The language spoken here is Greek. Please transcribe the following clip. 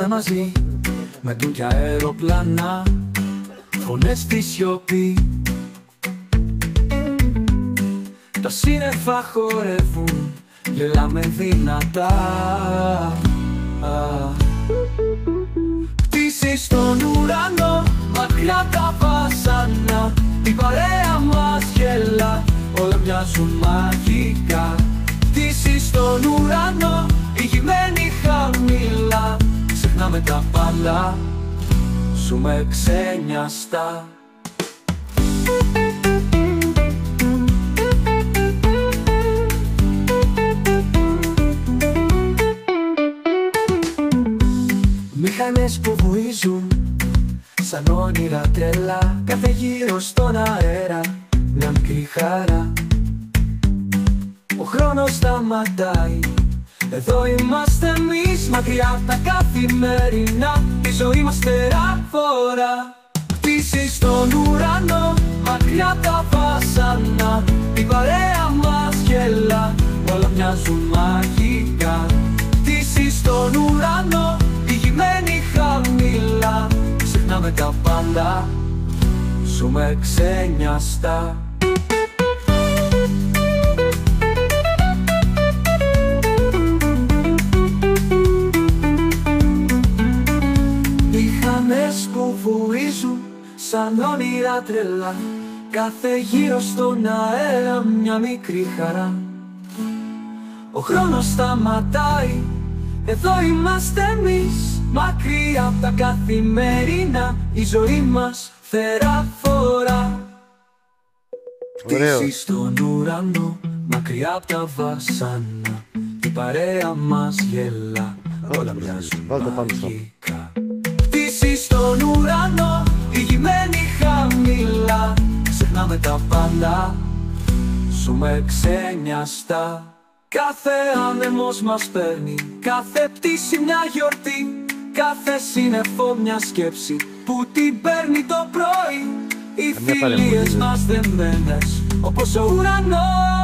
πάντα μαζί, με ντουκιά αεροπλάνα, φωνές στη σιωπή. Τα σύννεφα χορεύουν, γελάμε δυνατά. Πτήσεις στον ουρανό, μακριά τα βάσανα, η παρέα μας γελά, όλα μοιάζουν μαγικά. Πτήσεις στον ουρανό, ηγημένοι χαμηλά, ξεχνάμε τα πάντα, ζούμε ξένιαστα. Μηχανές που βουίζουν σαν όνειρα τρελά, κάθε γύρο στον αέρα μια μικρή χαρά. Ο χρόνος σταματάει, εδώ είμαστε εμείς, μακριά απ' τα καθημερινά, η ζωή μας τεράφορα. Πτήσεις στον ουρανό, μακριά τα βάσανα, η παρέα μας γελά, όλα μοιάζουν μαγικά. Πτήσεις στον ουρανό, ηγημένοι χαμηλά, ξεχνάμε τα πάντα, ζούμε ξένιαστα. Μηχανές που βουίζουν σαν όνειρα τρελά, κάθε γύρο στον αέρα μια μικρή χαρά. Ο χρόνος σταματάει, εδώ είμαστε εμείς, μακριά απ' τα καθημερινά, η ζωή μας θεραφορά. Πτήσεις στον ουρανό, μακριά απ' τα βάσανα, η παρέα μας γελά, όλα μοιάζουν μαγικά. Πτήσεις στον ουρανό, ηγημένοι χαμηλά, ξεχνάμε τα πάντα, ζούμε ξένιαστα. Κάθε άνεμος μας παίρνει, κάθε πτήση μια γιορτή, κάθε σύννεφο μια σκέψη που την παίρνει το πρωί. Οι φιλίες μας δεμένες όπως ο ουρανός.